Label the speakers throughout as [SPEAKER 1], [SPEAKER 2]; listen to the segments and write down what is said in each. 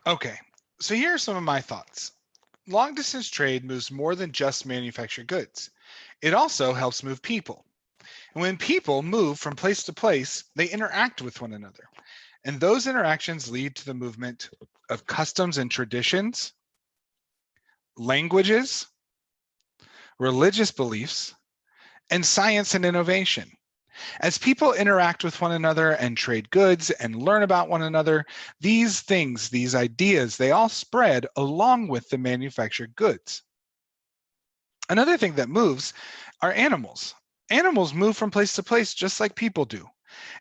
[SPEAKER 1] Okay, so here are some of my thoughts. Long distance trade moves more than just manufactured goods. It also helps move people. And when people move from place to place, they interact with one another. And those interactions lead to the movement of customs and traditions, languages, religious beliefs, and science and innovation. As people interact with one another and trade goods and learn about one another, these things, these ideas, they all spread along with the manufactured goods. Another thing that moves are animals. Animals move from place to place just like people do.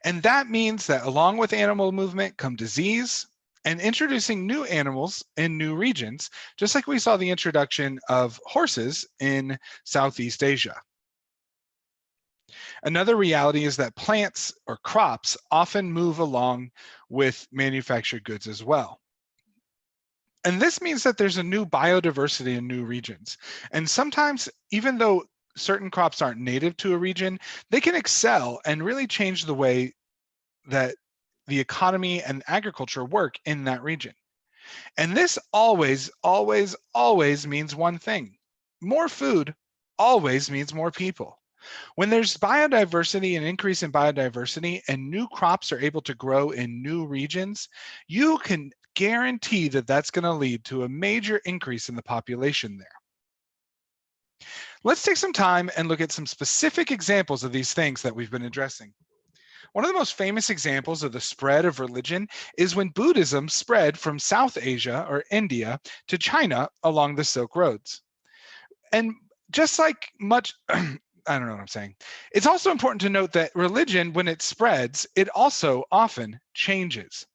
[SPEAKER 1] And that means that along with animal movement come disease and introducing new animals in new regions, just like we saw the introduction of horses in Southeast Asia. Another reality is that plants or crops often move along with manufactured goods as well. And this means that there's a new biodiversity in new regions. And sometimes, even though certain crops aren't native to a region, they can excel and really change the way that the economy and agriculture work in that region. And this always, always, always means one thing. More food always means more people. When there's biodiversity, an increase in biodiversity, and new crops are able to grow in new regions, you can guarantee that that's going to lead to a major increase in the population there. Let's take some time and look at some specific examples of these things that we've been addressing. One of the most famous examples of the spread of religion is when Buddhism spread from South Asia or India to China along the Silk Roads. And just like much, I don't know what I'm saying. It's also important to note that religion, when it spreads, it also often changes.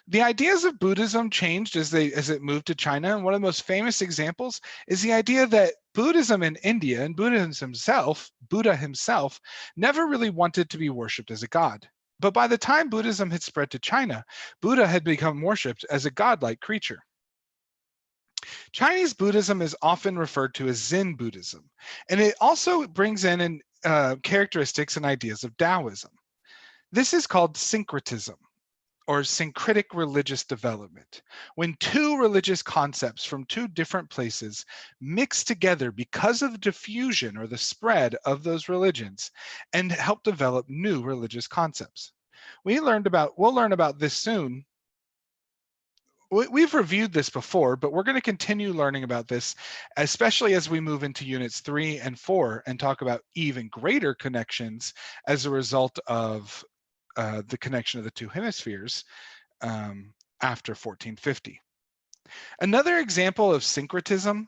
[SPEAKER 1] The ideas of Buddhism changed as it moved to China, and one of the most famous examples is the idea that Buddhism in India and Buddha himself, never really wanted to be worshipped as a god. But by the time Buddhism had spread to China, Buddha had become worshipped as a godlike creature. Chinese Buddhism is often referred to as Zen Buddhism, and it also brings in characteristics and ideas of Taoism. This is called syncretism, or syncretic religious development, when two religious concepts from two different places mix together because of the diffusion or the spread of those religions and help develop new religious concepts. We'll learn about this soon. We've reviewed this before, but we're going to continue learning about this, especially as we move into units 3 and 4 and talk about even greater connections as a result of the connection of the two hemispheres after 1450. Another example of syncretism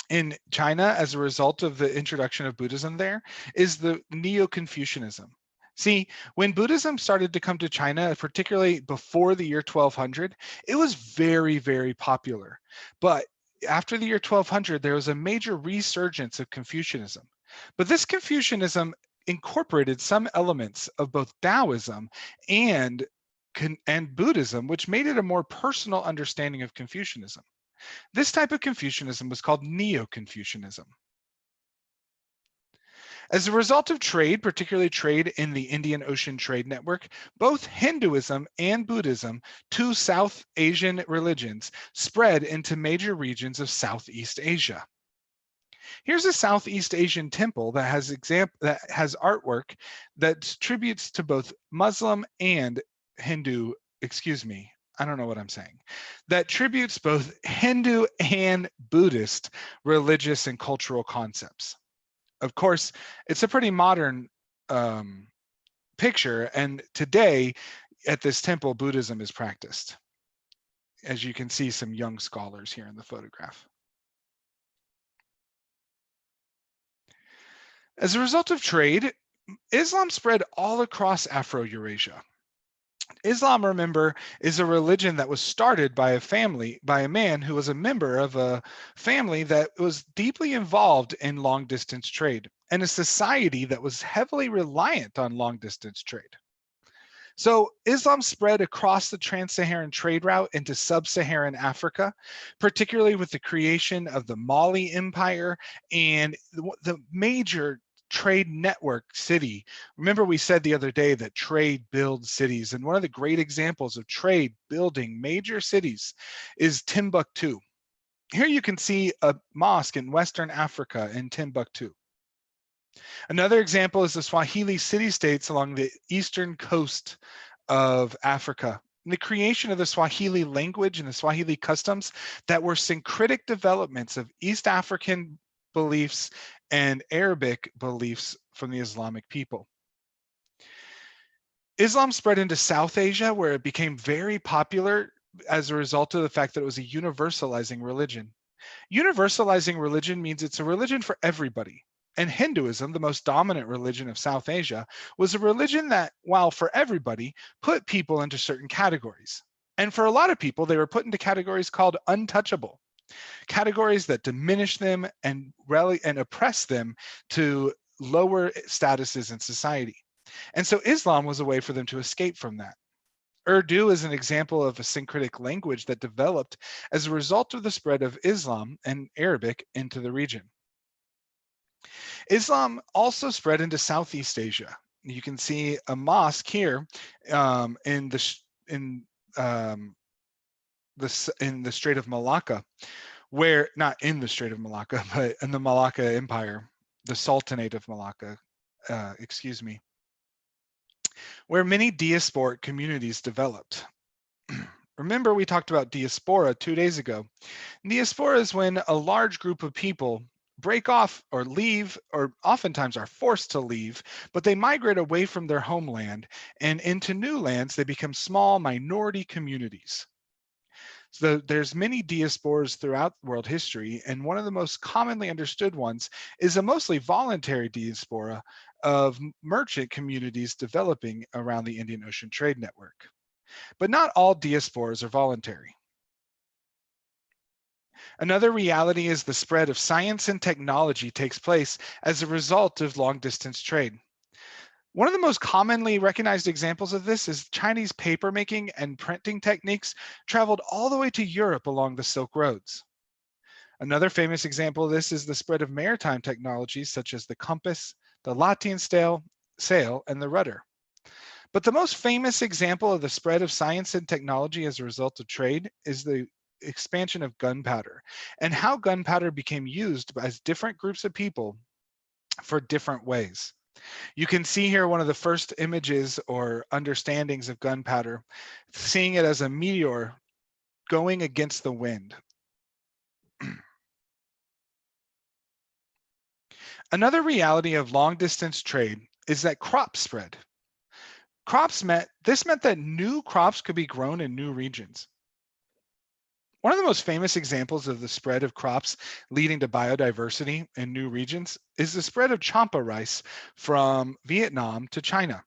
[SPEAKER 1] in China as a result of the introduction of Buddhism there is the Neo-Confucianism. See, when Buddhism started to come to China, particularly before the year 1200, it was very, very popular. But after the year 1200, there was a major resurgence of Confucianism. But this Confucianism incorporated some elements of both Taoism and Buddhism, which made it a more personal understanding of Confucianism. This type of Confucianism was called Neo-Confucianism. As a result of trade, particularly trade in the Indian Ocean Trade Network, both Hinduism and Buddhism, two South Asian religions, spread into major regions of Southeast Asia. Here's a Southeast Asian temple that has artwork that tributes to both Muslim and Hindu, I don't know what I'm saying, that tributes both Hindu and Buddhist religious and cultural concepts. Of course, it's a pretty modern picture, and today at this temple, Buddhism is practiced. As you can see, some young scholars here in the photograph. As a result of trade, Islam spread all across Afro-Eurasia. Islam, remember, is a religion that was started by a man who was a member of a family that was deeply involved in long-distance trade, and a society that was heavily reliant on long-distance trade. So Islam spread across the trans-Saharan trade route into sub-Saharan Africa, particularly with the creation of the Mali Empire and the major trade network city. Remember, we said the other day that trade builds cities, and one of the great examples of trade building major cities is Timbuktu. Here you can see a mosque in Western Africa in Timbuktu. Another example is the Swahili city-states along the eastern coast of Africa. And the creation of the Swahili language and the Swahili customs that were syncretic developments of East African beliefs and Arabic beliefs from the Islamic people. Islam spread into South Asia, where it became very popular as a result of the fact that it was a universalizing religion. Universalizing religion means it's a religion for everybody. And Hinduism, the most dominant religion of South Asia, was a religion that, while for everybody, put people into certain categories. And for a lot of people, they were put into categories called untouchable, categories that diminish them and oppress them to lower statuses in society. And so Islam was a way for them to escape from that. Urdu is an example of a syncretic language that developed as a result of the spread of Islam and Arabic into the region. Islam also spread into Southeast Asia. You can see a mosque here in the Strait of Malacca, where, not in the Strait of Malacca, but in the Malacca Empire, the Sultanate of Malacca, excuse me, where many diasporic communities developed. Remember, we talked about diaspora 2 days ago. Diaspora is when a large group of people break off or leave, or oftentimes are forced to leave, but they migrate away from their homeland and into new lands. They become small minority communities. So there's many diasporas throughout world history, and one of the most commonly understood ones is a mostly voluntary diaspora of merchant communities developing around the Indian Ocean trade network. But not all diasporas are voluntary. Another reality is the spread of science and technology takes place as a result of long-distance trade. One of the most commonly recognized examples of this is Chinese papermaking and printing techniques traveled all the way to Europe along the Silk Roads. Another famous example of this is the spread of maritime technologies such as the compass, the lateen sail, and the rudder. But the most famous example of the spread of science and technology as a result of trade is the expansion of gunpowder and how gunpowder became used as different groups of people for different ways. You can see here one of the first images or understandings of gunpowder, seeing it as a meteor going against the wind. Another reality of long distance trade is that crops spread. This meant that new crops could be grown in new regions. One of the most famous examples of the spread of crops leading to biodiversity in new regions is the spread of champa rice from Vietnam to China.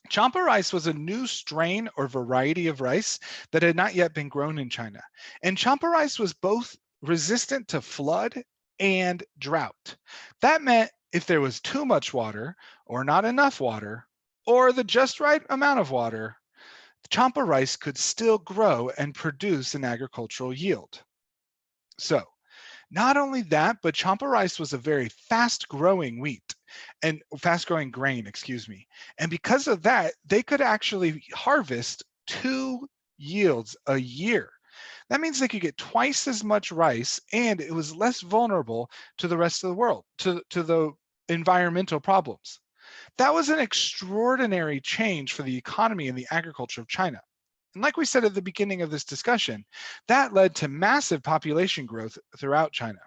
[SPEAKER 1] Champa rice was a new strain or variety of rice that had not yet been grown in China. And champa rice was both resistant to flood and drought. That meant if there was too much water or not enough water or the just right amount of water, champa rice could still grow and produce an agricultural yield. So not only that, but champa rice was a very fast-growing grain, excuse me. And because of that, they could actually harvest 2 yields a year. That means they could get twice as much rice, and it was less vulnerable to the rest of the world, to the environmental problems. That was an extraordinary change for the economy and the agriculture of China. And like we said at the beginning of this discussion, that led to massive population growth throughout China.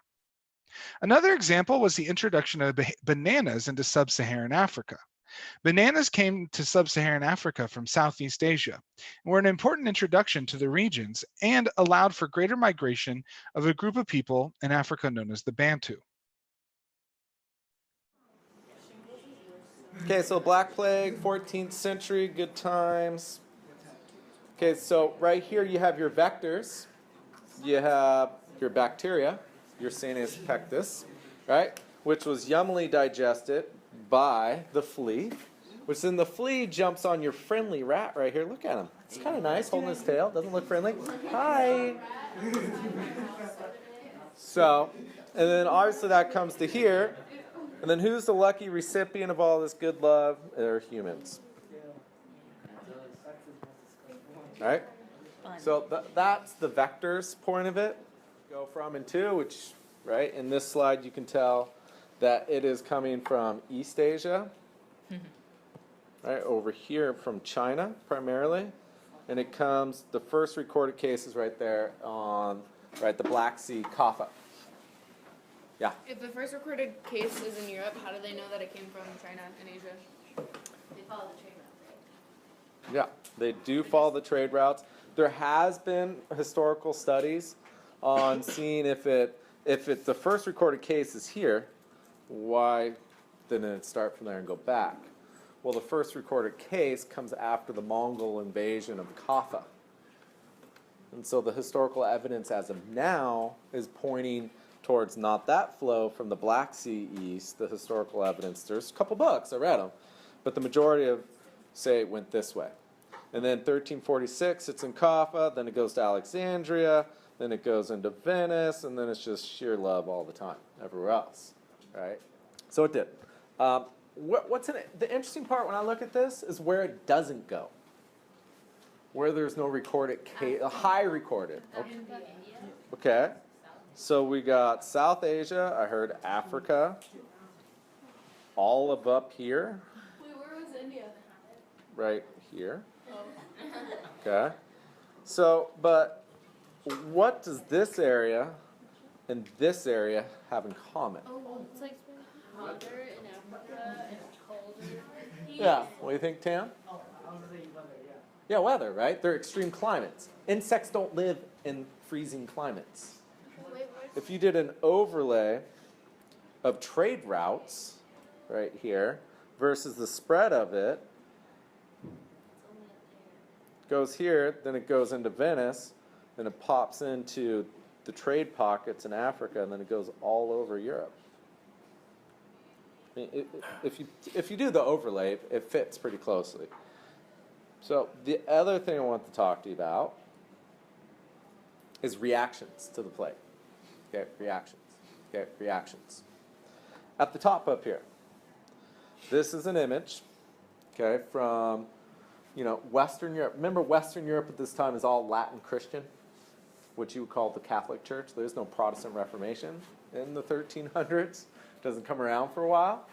[SPEAKER 1] Another example was the introduction of bananas into sub-Saharan Africa. Bananas came to sub-Saharan Africa from Southeast Asia and were an important introduction to the regions and allowed for greater migration of a group of people in Africa known as the Bantu.
[SPEAKER 2] Okay, so Black Plague, 14th century, good times. Okay, so right here you have your vectors. You have your bacteria, Yersinia pectus, right? Which was yummily digested by the flea, which then the flea jumps on your friendly rat right here. Look at him. It's kind of nice, holding his tail. Doesn't look friendly. Hi. So, and then obviously that comes to here. And then who's the lucky recipient of all this good love? They're humans. All right? So that's the vectors point of it. Go from and to, which, right, in this slide you can tell that it is coming from East Asia, right, over here from China primarily. And it comes, the first recorded case is right there on, right, the Black Sea, Kaffa. Yeah.
[SPEAKER 3] If the first recorded case is in Europe, how do they know that it came from China and Asia?
[SPEAKER 4] They follow the trade route, right?
[SPEAKER 2] Yeah, they do follow the trade routes. There has been historical studies on seeing if the first recorded case is here, why didn't it start from there and go back? Well, the first recorded case comes after the Mongol invasion of Kaffa. And so the historical evidence as of now is pointing towards not that flow from the Black Sea east, the historical evidence. There's a couple books, I read them, but the majority of say it went this way. And then 1346, it's in Kaffa, then it goes to Alexandria, then it goes into Venice, and then it's just sheer love all the time, everywhere else, right? So it did. What's in it? The interesting part when I look at this is where it doesn't go. Where there's no recorded case, a high recorded. Okay. So we got South Asia, I heard Africa, all of up here,
[SPEAKER 3] Wait, where was India?
[SPEAKER 2] right here. Okay. So, but what does this area and this area have in common?
[SPEAKER 3] Oh, it's like
[SPEAKER 4] Weather in Africa and colder.
[SPEAKER 2] Yeah. What do you think, Tam? Yeah, weather, right? They're extreme climates. Insects don't live in freezing climates. If you did an overlay of trade routes right here versus the spread of it, goes here, then it goes into Venice, then it pops into the trade pockets in Africa, and then it goes all over Europe. I mean, if you do the overlay, it fits pretty closely. So the other thing I want to talk to you about is reactions to the plate. Okay, reactions. Okay, reactions. At the top up here, this is an image, okay, from, Western Europe. Remember, Western Europe at this time is all Latin Christian, which you would call the Catholic Church. There's no Protestant Reformation in the 1300s. Doesn't come around for a while.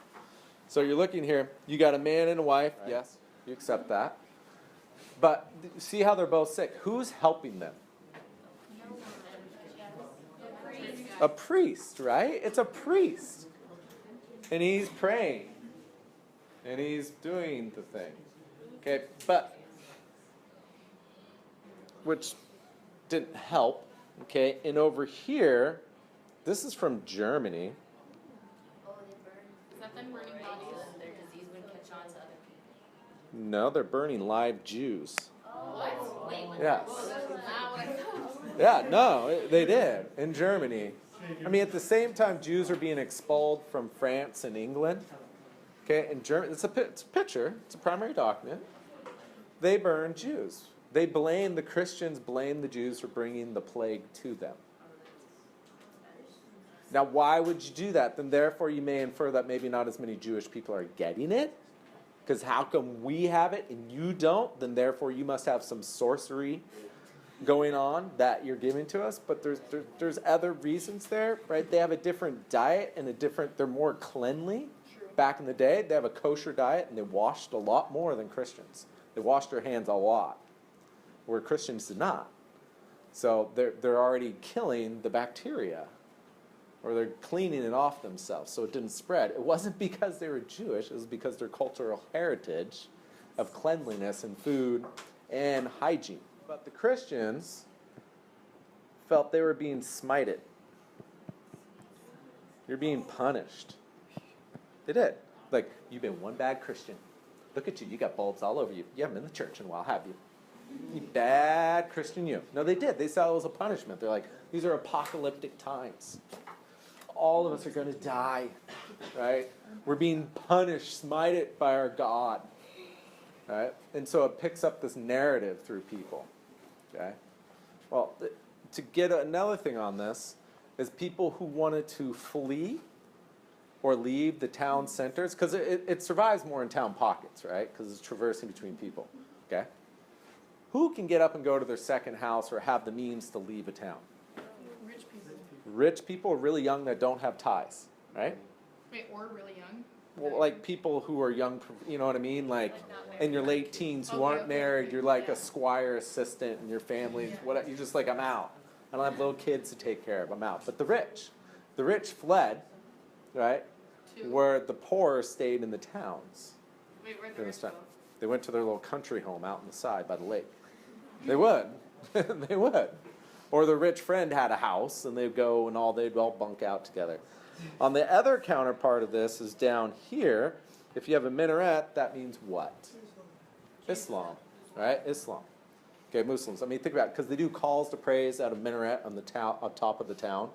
[SPEAKER 2] So you're looking here, you got a man and a wife. Right. Yes, you accept that. But see how they're both sick. Who's helping them? A priest, right? It's a priest. And he's praying. And he's doing the thing. Okay, but which didn't help. Okay, and over here, this is from Germany.
[SPEAKER 4] Oh, they burn.
[SPEAKER 3] Is that them burning bodies?
[SPEAKER 4] So that their disease wouldn't catch on to other people.
[SPEAKER 2] No, they're burning live Jews.
[SPEAKER 4] What? Wait, what?
[SPEAKER 2] Yes.
[SPEAKER 3] Now I thought.
[SPEAKER 2] Yeah, no, they did in Germany. I mean, at the same time, Jews are being expelled from France and England. Okay, in Germany, it's a picture. It's a primary document. They burn Jews. The Christians blame the Jews for bringing the plague to them. Now, why would you do that? Then therefore you may infer that maybe not as many Jewish people are getting it. Because how come we have it and you don't? Then therefore you must have some sorcery going on that you're giving to us. But there's other reasons there, right? They have a different diet and they're more cleanly. Back in the day, they have a kosher diet and they washed a lot more than Christians. They washed their hands a lot, where Christians did not. So they're already killing the bacteria, or they're cleaning it off themselves so it didn't spread. It wasn't because they were Jewish, it was because their cultural heritage of cleanliness and food and hygiene. But the Christians felt they were being smited. You're being punished. They did. Like, you've been one bad Christian. Look at you. You got bulbs all over you. You haven't been to church in a while, have you? You bad Christian you. No, they did. They saw it was a punishment. They're like, these are apocalyptic times. All of us are going to die, right? We're being punished, smited by our God, right? And so it picks up this narrative through people, okay? Well, to get another thing on this is people who wanted to flee or leave the town centers, because it survives more in town pockets, right? Because it's traversing between people, okay? Who can get up and go to their second house or have the means to leave a town?
[SPEAKER 3] Rich people.
[SPEAKER 2] Rich people, really young, that don't have ties, right?
[SPEAKER 3] Wait, or really young.
[SPEAKER 2] Well, like people who are young, you know what I mean? Like in your late teens who
[SPEAKER 3] Okay,
[SPEAKER 2] aren't
[SPEAKER 3] okay,
[SPEAKER 2] married,
[SPEAKER 3] okay.
[SPEAKER 2] you're like
[SPEAKER 3] Yeah.
[SPEAKER 2] a squire assistant and your family, what, you're just like, I'm out. I don't have little kids to take care of, I'm out. But the rich fled, right?
[SPEAKER 3] Two.
[SPEAKER 2] Where the poor stayed in the towns.
[SPEAKER 3] Wait, where'd the
[SPEAKER 2] during
[SPEAKER 3] rich
[SPEAKER 2] this time.
[SPEAKER 3] go?
[SPEAKER 2] They went to their little country home out on the side by the lake. They would. They would. Or the rich friend had a house and they'd go and they'd all bunk out together. On the other counterpart of this is down here. If you have a minaret, that means what? Islam, right? Islam. Okay, Muslims. I mean, think about it, because they do calls to praise at a minaret on the town, on top of the town.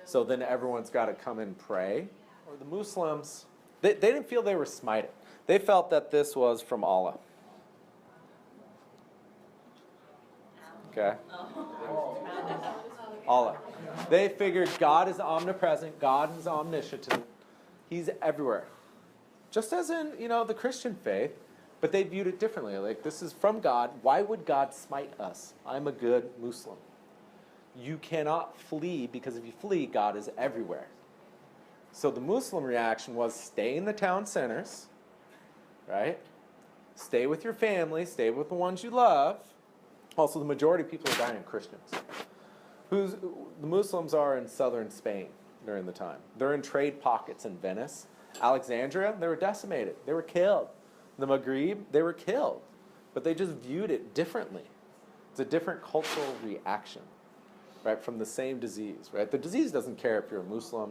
[SPEAKER 2] So then everyone's got to come and pray. Or the Muslims, they didn't feel they were smited. They felt that this was from Allah. Okay? Allah. They figured God is omnipresent, God is omniscient, He's everywhere. Just as in, the Christian faith, but they viewed it differently. Like, this is from God. Why would God smite us? I'm a good Muslim. You cannot flee, because if you flee, God is everywhere. So the Muslim reaction was stay in the town centers, right? Stay with your family, stay with the ones you love. Also, the majority of people are dying Christians. The Muslims are in southern Spain during the time. They're in trade pockets in Venice. Alexandria, they were decimated. They were killed. The Maghreb, they were killed. But they just viewed it differently. It's a different cultural reaction, right, from the same disease, right? The disease doesn't care if you're a Muslim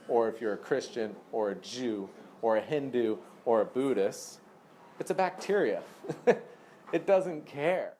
[SPEAKER 2] or if you're a Christian or a Jew or a Hindu or a Buddhist. It's a bacteria. It doesn't care.